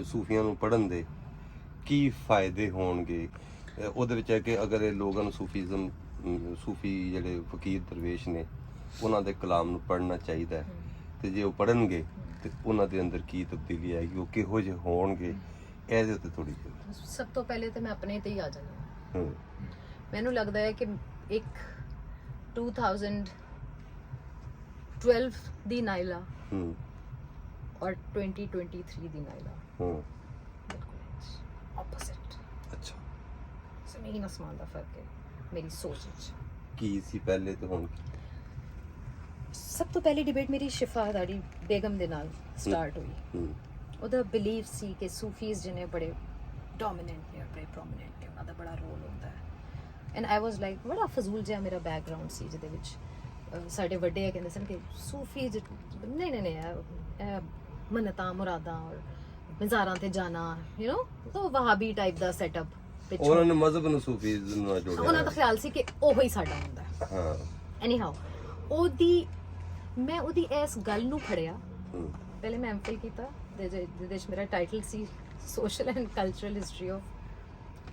ਸੂਫੀਆਂ ਨੂੰ ਪੜ੍ਹਨ ਦੇ ਕੀ ਫਾਇਦੇ ਹੋਣਗੇ? ਉਹਦੇ ਵਿੱਚ ਹੈ ਕਿ ਅਗਰ ਇਹ ਲੋਕਾਂ ਨੂੰ ਸੂਫੀ ਜਿਹੜੇ ਫਕੀਰ ਦਰਵੇਸ਼ ਨੇ ਉਹਨਾਂ ਦੇ ਕਲਾਮ ਨੂੰ ਪੜ੍ਹਨਾ ਚਾਹੀਦਾ ਹੈ, ਤੇ ਜੇ ਉਹ ਪੜ੍ਹਨਗੇ ਤੇ ਉਹਨਾਂ ਦੇ ਅੰਦਰ ਕੀ ਤਬਦੀਲੀ ਆਏਗੀ, ਉਹ ਕਿਹੋ ਜਿਹੇ ਹੋਣਗੇ, ਇਹਦੇ ਉੱਤੇ ਥੋੜੀ ਜਿਹੀ। ਸਭ ਤੋਂ ਪਹਿਲੇ ਤਾਂ ਮੈਂ ਆਪਣੇ ਤੇ ਹੀ ਆ ਜਾਣਾ। ਮੈਨੂੰ ਲੱਗਦਾ ਹੈ ਕਿ ਇੱਕ 2012 ਦੀ ਨਾਇਲਾ ਔਰ 2023 ਦੀ ਨਾਇਲਾ ਆਪੋਜ਼ਿਟ। ਅੱਛਾ, ਜ਼ਮੀਨ ਅਸਮਾਨ ਦਾ ਫਰਕ ਹੈ ਮੇਰੀ ਸੋਚ ਵਿੱਚ। ਕੀ ਸੀ ਪਹਿਲੇ ਤੇ ਹੁਣ? ਸਭ ਤੋਂ ਪਹਿਲੀ ਡਿਬੇਟ ਮੇਰੀ ਸ਼ਿਫਾ ਦਾੜੀ ਬੇਗਮ ਦੇ ਨਾਲ ਸਟਾਰਟ ਹੋਈ। ਉਹਦਾ ਬਿਲੀਵ ਸੀ ਕਿ ਸੂਫੀਜ਼ ਜਿਹਨੇ ਬੜੇ ਡੋਮੀਨੈਂਟ ਨੇ, ਬੜੇ ਪ੍ਰੋਮੀਨੈਂਟ ਨੇ, ਉਹਨਾਂ ਦਾ ਬੜਾ ਰੋਲ ਹੁੰਦਾ ਹੈ। ਐਂਡ ਆਈ ਵਾਸ ਲਾਈਕ ਬੜਾ ਫਜ਼ੂਲ ਜਿਹਾ ਮੇਰਾ ਬੈਕਗਰਾਉਂਡ ਸੀ, ਜਿਹਦੇ ਵਿੱਚ ਸਾਡੇ ਵੱਡੇ ਕਹਿੰਦੇ ਸਨ ਕਿ ਸੂਫੀ ਨਹੀਂ ਇਹ ਮੰਨਤਾਂ ਮੁਰਾਦਾਂ ਔਰ ਮਜ਼ਾਰਾਂ ਤੇ ਜਾਣਾ, ਯੂ نو, ਤਾਂ ਵਹਾਬੀ ਟਾਈਪ ਦਾ ਸੈਟਅਪ। ਉਹਨਾਂ ਨੇ ਮਜ਼ਹਬ ਨੂੰ ਸੂਫੀਜ਼ਮ ਨਾਲ ਜੋੜਿਆ। ਉਹਨਾਂ ਦਾ ਖਿਆਲ ਸੀ ਕਿ ਉਹੋ ਹੀ ਸਾਡਾ ਹੁੰਦਾ ਹੈ। ਹਾਂ, ਐਨੀ ਹਾਊ ਮੈਂ ਉਹਦੀ ਇਸ ਗੱਲ ਨੂੰ ਫੜਿਆ। ਪਹਿਲੇ ਮੈਂ ਐਮਫਿਲ ਕੀਤਾ ਜਿਹਦੇ ਵਿੱਚ ਮੇਰਾ title C social and cultural history of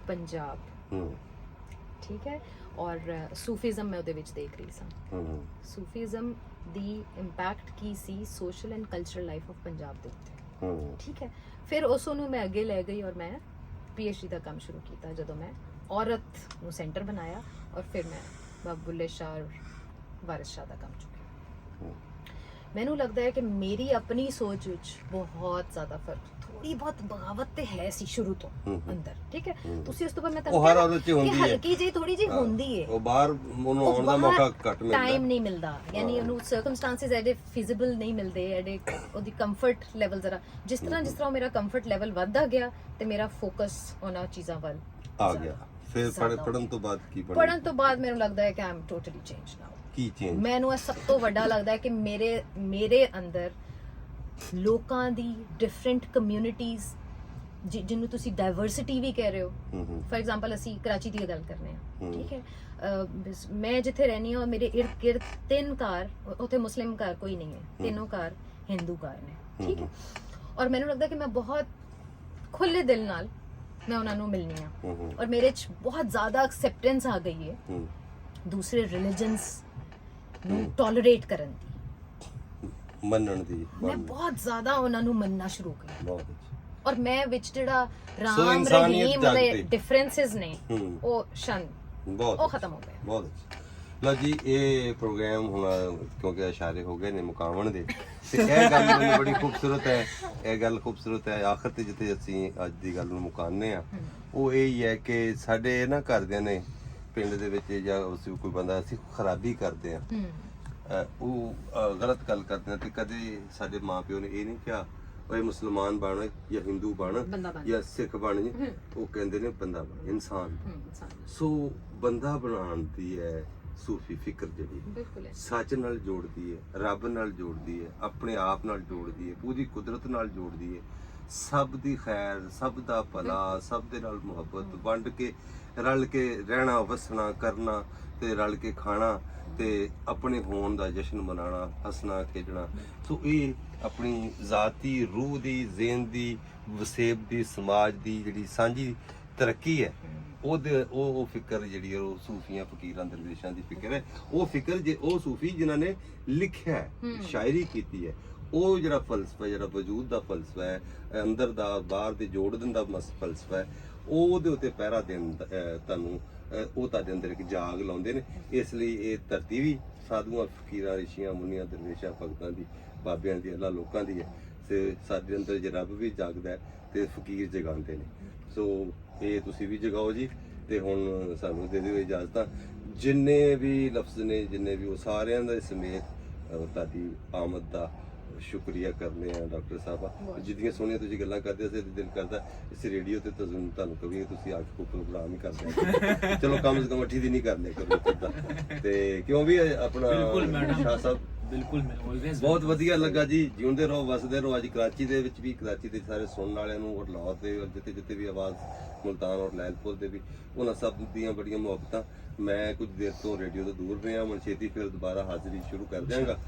Punjab, ਠੀਕ ਹੈ, ਔਰ ਸੂਫੀਜ਼ਮ ਮੈਂ ਉਹਦੇ ਵਿੱਚ ਦੇਖ ਰਹੀ ਸਾਂ। Sufism the impact Ki C social and cultural life of Punjab ਦੇ ਉੱਤੇ, ਠੀਕ ਹੈ। ਫਿਰ ਉਸ ਨੂੰ ਮੈਂ ਅੱਗੇ ਲੈ ਗਈ ਔਰ ਮੈਂ PhD ਦਾ ਕੰਮ ਸ਼ੁਰੂ ਕੀਤਾ, ਜਦੋਂ ਮੈਂ ਔਰਤ ਨੂੰ ਸੈਂਟਰ ਬਣਾਇਆ, ਔਰ ਫਿਰ ਮੈਂ ਬਾਬਾ ਬੁੱਲੇ ਸ਼ਾਹ ਔਰ ਵਾਰਿਸ ਸ਼ਾਹ ਦਾ ਕੰਮ ਚੁੱਕਿਆ। ਮੈਨੂੰ ਲੱਗਦਾ ਹੈ ਕਿ ਮੇਰੀ ਆਪਣੀ ਸੋਚ ਵਿੱਚ ਬਹੁਤ ਜ਼ਿਆਦਾ ਫਰਕ, ਥੋੜੀ ਬਹੁਤ ਬਗਾਵਤ ਤੇ ਹੈ ਸੀ ਸ਼ੁਰੂ ਤੋਂ ਅੰਦਰ, ਠੀਕ ਹੈ। ਤੁਸੀਂ ਉਸ ਤੋਂ ਬਾਅਦ ਮੈਂ ਉਹ ਹਰ ਉਹਦੇ ਚ ਹੁੰਦੀ ਹੈ, ਹਲਕੀ ਜਿਹੀ ਥੋੜੀ ਜਿਹੀ ਹੁੰਦੀ ਹੈ, ਉਹ ਬਾਹਰ ਉਹਨੂੰ ਆਉਣ ਦਾ ਮੌਕਾ ਘੱਟ ਮਿਲਦਾ, ਟਾਈਮ ਨਹੀਂ ਮਿਲਦਾ, ਯਾਨੀ ਉਹਨੂੰ ਸਰਕਮਸਟੈਂਸਸ ਐਡੇ ਫਿਜ਼ੀਬਲ ਨਹੀਂ ਮਿਲਦੇ, ਐਡੇ ਉਹਦੀ ਕੰਫਰਟ ਲੈਵਲ ਜ਼ਰਾ ਜਿਸ ਤਰ੍ਹਾਂ ਮੇਰਾ ਕੰਫਰਟ ਲੈਵਲ ਵੱਧਦਾ ਗਿਆ ਤੇ ਮੇਰਾ ਫੋਕਸ ਉਹਨਾਂ ਚੀਜ਼ਾਂ ਵੱਲ ਆ ਗਿਆ। ਫਿਰ ਪੜ੍ਹਨ ਤੋਂ ਬਾਅਦ ਕੀ ਬਣਿਆ? ਪੜ੍ਹਨ ਤੋਂ ਬਾਅਦ ਮੈਨੂੰ ਲੱਗਦਾ ਹੈ ਕਿ I am totally change now. Ki change? ਮੈਨੂੰ ਇਹ ਸਭ ਤੋਂ ਵੱਡਾ ਲੱਗਦਾ ਹੈ ਕਿ ਮੇਰੇ ਅੰਦਰ ਲੋਕਾਂ ਦੀ ਡਿਫਰੈਂਟ ਕਮਿਊਨਿਟੀਜ਼, ਜਿਹਨੂੰ ਤੁਸੀਂ ਡਾਈਵਰਸਿਟੀ ਵੀ ਕਹਿ ਰਹੇ ਹੋ। ਫॉर ਐਗਜ਼ਾਮਪਲ ਅਸੀਂ ਕਰਾਚੀ ਦੀ ਗੱਲ ਕਰਨੇ ਆ, ਠੀਕ ਹੈ। ਮੈਂ ਜਿੱਥੇ ਰਹਿੰਦੀ ਹਾਂ ਮੇਰੇ ਇਰਦ ਗਿਰਦ 3 ਘਰ, ਉੱਥੇ ਮੁਸਲਿਮ ਘਰ ਕੋਈ ਨਹੀਂ ਹੈ, 3 ਘਰ ਹਿੰਦੂ ਘਰ ਨੇ, ਠੀਕ ਹੈ। ਔਰ ਮੈਨੂੰ ਲੱਗਦਾ ਕਿ ਮੈਂ ਬਹੁਤ ਖੁੱਲੇ ਦਿਲ ਨਾਲ ਮੈਂ ਉਹਨਾਂ ਨੂੰ ਮਿਲਣੀ ਆ, ਔਰ ਮੇਰੇ 'ਚ ਬਹੁਤ ਜ਼ਿਆਦਾ ਐਕਸੈਪਟੈਂਸ ਆ ਗਈ ਹੈ ਦੂਸਰੇ ਰਿਲੀਜਨਸ ਨੂੰ ਟੋਲਰੇਟ ਕਰਨ ਦੀ, ਮੰਨਣ ਦੀ। ਮੈਂ ਬਹੁਤ ਜ਼ਿਆਦਾ ਉਹਨਾਂ ਨੂੰ ਮੰਨਣਾ ਸ਼ੁਰੂ ਕਰ ਦਿੱਤਾ, ਔਰ ਮੈਂ ਵਿੱਚ ਜਿਹੜਾ ਰਾਮ ਰਹੀਮ ਵਾਲੇ ਡਿਫਰੈਂਸਸ ਨੇ ਉਹ ਉਹ ਖਤਮ ਹੋ ਗਏ। ਬਹੁਤ ਅੱਛਾ। ਲਓ ਜੀ, ਇਹ ਪ੍ਰੋਗਰਾਮ ਹੁਣ ਕਿਉਂਕਿ ਇਸ਼ਾਰੇ ਹੋ ਗਏ ਨੇ ਮੁਕਾਵਣ ਦੇ, ਤੇ ਇਹ ਗੱਲ ਮੈਨੂੰ ਬੜੀ ਖੂਬਸੂਰਤ ਹੈ, ਇਹ ਗੱਲ ਖੂਬਸੂਰਤ ਹੈ। ਆਖਰ ਤੇ ਜਿੱਥੇ ਅਸੀਂ ਅੱਜ ਦੀ ਗੱਲ ਨੂੰ ਮੁਕਾਉਂਦੇ ਆ, ਉਹ ਇਹ ਹੀ ਹੈ ਕਿ ਸਾਡੇ ਨਾ ਘਰਦਿਆਂ ਨੇ ਪਿੰਡ ਦੇ ਵਿੱਚ ਜਾਂ ਅਸੀਂ ਕੋਈ ਬੰਦਾ ਅਸੀਂ ਖਰਾਬੀ ਕਰਦੇ ਆ, ਉਹ ਗਲਤ ਗੱਲ ਕਰਦੇ ਆ, ਤੇ ਕਦੇ ਸਾਡੇ ਮਾਪਿਓ ਨੇ ਇਹ ਨਹੀਂ ਕਿਹਾ ਓਏ ਮੁਸਲਮਾਨ ਬਣ ਜਾਂ ਹਿੰਦੂ ਬਣ ਜਾਂ ਸਿੱਖ ਬਣ, ਉਹ ਕਹਿੰਦੇ ਨੇ ਬੰਦਾ ਬਣ, ਇਨਸਾਨ। ਸੋ ਬੰਦਾ ਬਣਾਉਣ ਦੀ ਹੈ ਸੂਫੀ ਫਿਕਰ, ਜਿਹੜੀ ਸੱਚ ਨਾਲ ਜੋੜਦੀ ਹੈ, ਰੱਬ ਨਾਲ ਜੋੜਦੀ ਹੈ, ਆਪਣੇ ਆਪ ਨਾਲ ਜੋੜਦੀ ਹੈ, ਪੂਰੀ ਕੁਦਰਤ ਨਾਲ ਜੋੜਦੀ ਹੈ, ਸਭ ਦੀ ਖੈਰ, ਸਭ ਦਾ ਭਲਾ, ਸਭ ਦੇ ਨਾਲ ਮੁਹੱਬਤ, ਵੰਡ ਕੇ ਰਲ ਕੇ ਰਹਿਣਾ, ਵਸਣਾ, ਕਰਨਾ, ਤੇ ਰਲ ਕੇ ਖਾਣਾ, ਤੇ ਆਪਣੇ ਹੋਣ ਦਾ ਜਸ਼ਨ ਮਨਾਉਣਾ, ਹੱਸਣਾ, ਖੇਡਣਾ। ਸੋ ਇਹ ਆਪਣੀ ਜ਼ਾਤੀ ਰੂਹ ਦੀ, ਜ਼ਿਹਨ ਦੀ, ਵਸੇਬ ਦੀ, ਸਮਾਜ ਦੀ ਜਿਹੜੀ ਸਾਂਝੀ ਤਰੱਕੀ ਹੈ, ਉਹ ਫਿਕਰ ਜਿਹੜੀ ਉਹ ਸੂਫੀਆਂ ਫਕੀਰਾਂ ਦਰਵੇਸ਼ਾਂ ਦੀ ਫਿਕਰ ਹੈ। ਉਹ ਫਿਕਰ ਉਹ ਸੂਫੀ ਜਿਨ੍ਹਾਂ ਨੇ ਲਿਖਿਆ ਹੈ, ਸ਼ਾਇਰੀ ਕੀਤੀ ਹੈ, ਉਹ ਜਿਹੜਾ ਫਲਸਫਾ, ਜਿਹੜਾ ਵਜੂਦ ਦਾ ਫਲਸਫਾ ਹੈ, ਅੰਦਰ ਦਾ ਬਾਹਰ ਦੇ ਜੋੜਨ ਦਾ ਫਲਸਫਾ ਹੈ, ਉਹਦੇ ਉੱਤੇ ਪਹਿਰਾ ਦੇਣ ਤੁਹਾਨੂੰ ਉਹ ਤੁਹਾਡੇ ਅੰਦਰ ਇੱਕ ਜਾਗ ਲਾਉਂਦੇ ਨੇ। ਇਸ ਲਈ ਇਹ ਧਰਤੀ ਵੀ ਸਾਧੂਆਂ, ਫਕੀਰਾਂ, ਰਿਸ਼ੀਆਂ, ਮੁਨੀਆਂ, ਦਰਵੇਸ਼ਾਂ, ਭਗਤਾਂ ਦੀ, ਬਾਬਿਆਂ ਦੀ, ਅੱਲਾ ਲੋਕਾਂ ਦੀ ਹੈ, ਤੇ ਸਾਡੇ ਅੰਦਰ ਜੇ ਰੱਬ ਵੀ ਜਾਗਦਾ ਤੇ ਫਕੀਰ ਜਗਾਉਂਦੇ ਨੇ। ਸੋ ਇਹ ਤੁਸੀਂ ਵੀ ਜਗਾਓ ਜੀ, ਤੇ ਹੁਣ ਸਾਨੂੰ ਦੇ ਦਿਓ ਇਜਾਜ਼ਤਾਂ। ਜਿੰਨੇ ਵੀ ਲਫ਼ਜ਼ ਨੇ, ਜਿੰਨੇ ਵੀ, ਉਹ ਸਾਰਿਆਂ ਦਾ ਸਮੇਤ ਤੁਹਾਡੀ ਆਮਦ ਦਾ ਸ਼ੁਕਰੀਆ ਕਰਨੇ ਆ ਡਾਕਟਰ ਸਾਹਿਬਾ। ਜਿੱਦੀਆਂ ਸੋਹਣੀਆਂ ਤੁਸੀਂ ਗੱਲਾਂ ਕਰਦੇ, ਅਸੀਂ ਦਿਲ ਕਰਦਾ ਇਸ ਰੇਡੀਓ ਤੇ ਤੁਹਾਨੂੰ ਕਵੀ ਤੁਸੀਂ ਆ ਕੇ ਪ੍ਰੋਗਰਾਮ ਹੀ ਕਰਦੇ। ਚਲੋ ਕਮ ਸੇ ਕਮ ਅੱਠੀ ਦੀ ਨਹੀਂ ਕਰਨੇ ਕਰੋ, ਤੇ ਕਿਉਂ ਵੀ ਆਪਣਾ ਸ਼ਾਹ ਸਾਹਿਬ ਬਿਲਕੁਲ ਬਹੁਤ ਵਧੀਆ ਲੱਗਾ ਜੀ। ਜਿਉਂਦੇ ਰਹੋ, ਵਸਦੇ ਰਹੋ। ਅੱਜ ਕਰਾਚੀ ਦੇ ਵਿੱਚ ਵੀ, ਕਰਾਚੀ ਦੇ ਸਾਰੇ ਸੁਣਨ ਵਾਲਿਆਂ ਨੂੰ, ਔਰ ਲਾਹੌਰ ਦੇ, ਔਰ ਜਿੱਥੇ ਜਿੱਥੇ ਵੀ ਆਵਾਜ਼, ਮੁਲਤਾਨ ਔਰ ਲੈਲਪੁਰ ਦੇ ਵੀ, ਉਹਨਾਂ ਸਭ ਦੀਆਂ ਬੜੀਆਂ ਮੁਹੱਬਤਾਂ। ਮੈਂ ਕੁਝ ਦੇਰ ਤੋਂ ਰੇਡੀਓ ਤੋਂ ਦੂਰ ਰਿਹਾ, ਹੁਣ ਛੇਤੀ ਫਿਰ ਦੁਬਾਰਾ ਹਾਜ਼ਰੀ ਸ਼ੁਰੂ ਕਰ ਦਿਆਂਗਾ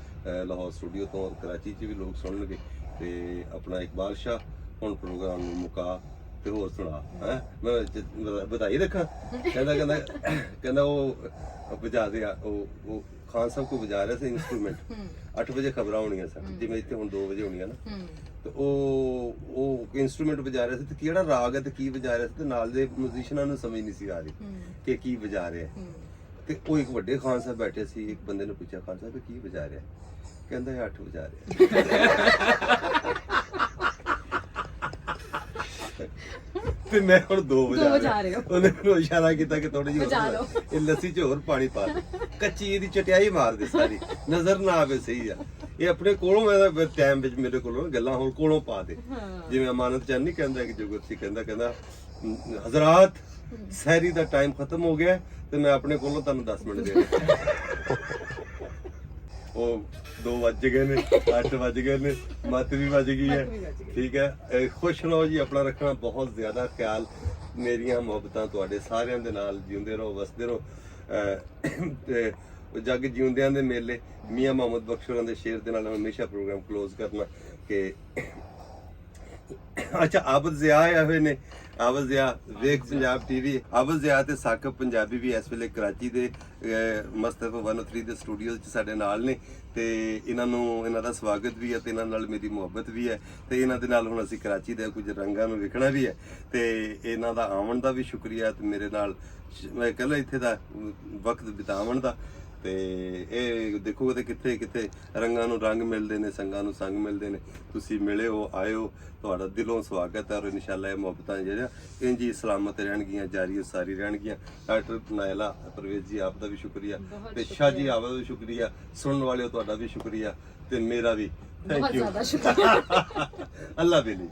ਲਾਹੌਰ ਸਟੂਡੀਓ ਤੋਂ, ਔਰ ਕਰਾਚੀ 'ਚ ਵੀ ਲੋਕ ਸੁਣਨਗੇ। ਤੇ ਆਪਣਾ ਇਕਬਾਲ ਸ਼ਾਹ ਹੁਣ ਪ੍ਰੋਗਰਾਮ ਨੂੰ ਮੁਕਾ ਤੇ ਹੋਰ ਸੁਣਾ ਹੈ ਮੈਂ ਵਧਾਈ ਰੱਖਾਂ ਕਹਿੰਦਾ ਉਹ ਵਜਾ ਦੇ ਉਹ ਖਾਨ ਸਾਹਿਬ ਕੋ ਵਜਾ ਰਿਹਾ ਸੀ ਇਨਸਟਰੂਮੈਂਟ 8 ਵਜੇ ਖਬਰਾਂ ਹੋਣੀਆਂ ਸਨ ਜਿਵੇਂ ਇੱਥੇ ਹੁਣ 2 ਵਜੇ ਹੋਣੀਆਂ ਨਾ ਤੇ ਉਹ ਇਨਸਟਰੂਮੈਂਟ ਵਜਾ ਰਿਹਾ ਸੀ ਤੇ ਕਿਹੜਾ ਰਾਗ ਹੈ ਤੇ ਕੀ ਵਜਾ ਰਿਹਾ ਸੀ ਤੇ ਨਾਲ ਦੇ ਮਿਊਜ਼ੀਸ਼ੀਅਨਾਂ ਨੂੰ ਸਮਝ ਨਹੀਂ ਸੀ ਆ ਰਹੀ ਕਿ ਕੀ ਵਜਾ ਰਿਹਾ ਤੇ ਉਹ ਇੱਕ ਵੱਡੇ ਖਾਨ ਸਾਹਿਬ ਬੈਠੇ ਸੀ ਇੱਕ ਬੰਦੇ ਨੇ ਪੁੱਛਿਆ ਖਾਨ ਸਾਹਿਬ ਕੀ ਵਜਾ ਰਿਹਾ ਕਹਿੰਦਾ ਇਹ 8 ਵਜਾ ਰਿਹਾ ਤੇ ਮੈਂ ਹੁਣ 2 ਵਜਾ ਰਿਹਾ ਉਹਨੇ ਮੈਨੂੰ ਇਸ਼ਾਰਾ ਕੀਤਾ ਕਿ ਥੋੜੀ ਜਿਹੀ ਇਹ ਲੱਸੀ 'ਚ ਹੋਰ ਪਾਣੀ ਪਾ ਦੇ ਕੱਚੀ ਇਹਦੀ ਚਟਿਆਈ ਮਾਰ ਦੇ ਸਾਰੀ ਨਜ਼ਰ ਨਾ ਆਵੇ ਸਹੀ ਆ ਇਹ ਆਪਣੇ ਕੋਲੋਂ ਮੈਂ ਟਾਈਮ ਵਿੱਚ ਮੇਰੇ ਕੋਲੋਂ ਗੱਲਾਂ ਹੁਣ ਕੋਲੋਂ ਪਾ ਦੇ ਜਿਵੇਂ ਅਮਾਨਤ ਚੰਦ ਨਹੀਂ ਕਹਿੰਦਾ ਕਿ ਜੋਗੁਰਸੀ ਕਹਿੰਦਾ ਹਜ਼ਰਾਤ ਸਹਿਰੀ ਦਾ ਟਾਈਮ ਖਤਮ ਹੋ ਗਿਆ ਤੇ ਮੈਂ ਆਪਣੇ ਕੋਲੋਂ ਤੁਹਾਨੂੰ 10 ਮਿੰਟ ਦੇ ਰਿਹਾ ਉਹ 2 ਵੱਜ ਗਏ ਨੇ 8 ਵੱਜ ਗਏ ਨੇ ਮੱਤ ਵੀ ਵੱਜ ਗਈ ਹੈ ਠੀਕ ਹੈ ਖੁਸ਼ ਰਹੋ ਜੀ ਆਪਣਾ ਰੱਖਣਾ ਬਹੁਤ ਜ਼ਿਆਦਾ ਖਿਆਲ ਮੇਰੀਆਂ ਮੁਹੱਬਤਾਂ ਤੁਹਾਡੇ ਸਾਰਿਆਂ ਦੇ ਨਾਲ ਜਿਉਂਦੇ ਰਹੋ ਵਸਦੇ ਰਹੋ ਤੇ ਜੱਗ ਜਿਉਂਦਿਆਂ ਦੇ ਮੇਲੇ ਮੀਆਂ ਮੁਹੰਮਦ ਬਖਸ਼ੋਰਾਂ ਦੇ ਸ਼ੇਰ ਦੇ ਨਾਲ ਹਮੇਸ਼ਾ ਪ੍ਰੋਗਰਾਮ ਕਲੋਜ਼ ਕਰਨਾ ਕਿ ਅੱਛਾ ਆਬਦ ਜ਼ਿਆ ਆਏ ਹੋਏ ਨੇ ਆਬਦ ਜ਼ਿਆ ਵੇਖ ਪੰਜਾਬ ਟੀਵੀ ਆਬਦ ਜ਼ਿਆ ਤੇ ਸਾਕਬ ਪੰਜਾਬੀ ਵੀ ਇਸ ਵੇਲੇ ਕਰਾਚੀ ਦੇ ਮਸਤਫਾ 103 ਦੇ ਸਟੂਡੀਓਜ਼ 'ਚ ਸਾਡੇ ਨਾਲ ਨੇ ਤੇ ਇਹਨਾਂ ਦਾ ਸਵਾਗਤ ਵੀ ਹੈ ਤੇ ਇਹਨਾਂ ਨਾਲ ਮੇਰੀ ਮੁਹੱਬਤ ਵੀ ਹੈ ਤੇ ਇਹਨਾਂ ਦੇ ਨਾਲ ਹੁਣ ਅਸੀਂ ਕਰਾਚੀ ਦੇ ਕੁਝ ਰੰਗਾਂ ਨੂੰ ਵੇਖਣਾ ਵੀ ਹੈ ਤੇ ਇਹਨਾਂ ਦਾ ਆਉਣ ਦਾ ਵੀ ਸ਼ੁਕਰੀਆ ਤੇ ਮੇਰੇ ਨਾਲ ਮੈਂ ਇਕੱਲਾ ਇੱਥੇ ਦਾ ਵਕਤ ਬਿਤਾਉਣ ਦਾ ਤੇ ਇਹ ਦੇਖੋ ਤੇ ਕਿੱਥੇ ਕਿੱਥੇ ਰੰਗਾਂ ਨੂੰ ਰੰਗ ਮਿਲਦੇ ਨੇ ਸੰਗਾਂ ਨੂੰ ਸੰਗ ਮਿਲਦੇ ਨੇ ਤੁਸੀਂ ਮਿਲੇ ਹੋ ਆਏ ਹੋ ਤੁਹਾਡਾ ਦਿਲੋਂ ਸਵਾਗਤ ਹੈ ਔਰ ਇਨਸ਼ਾਅੱਲਾ ਇਹ ਮੁਹੱਬਤਾਂ ਜਿਹੜੀਆਂ ਇੰਝ ਹੀ ਸਲਾਮਤ ਰਹਿਣਗੀਆਂ ਜਾਰੀ ਸਾਰੀ ਰਹਿਣਗੀਆਂ ਡਾਕਟਰ ਨਾਇਲਾ ਪਰਵੇਜ਼ ਜੀ ਆਪ ਦਾ ਵੀ ਸ਼ੁਕਰੀਆ ਤੇ ਸ਼ਾਹ ਜੀ ਆਪ ਦਾ ਵੀ ਸ਼ੁਕਰੀਆ ਸੁਣਨ ਵਾਲਿਓ ਤੁਹਾਡਾ ਵੀ ਸ਼ੁਕਰੀਆ ਤੇ ਮੇਰਾ ਵੀ ਥੈਂਕ ਯੂ ਅੱਲਾ ਬੇਲੀ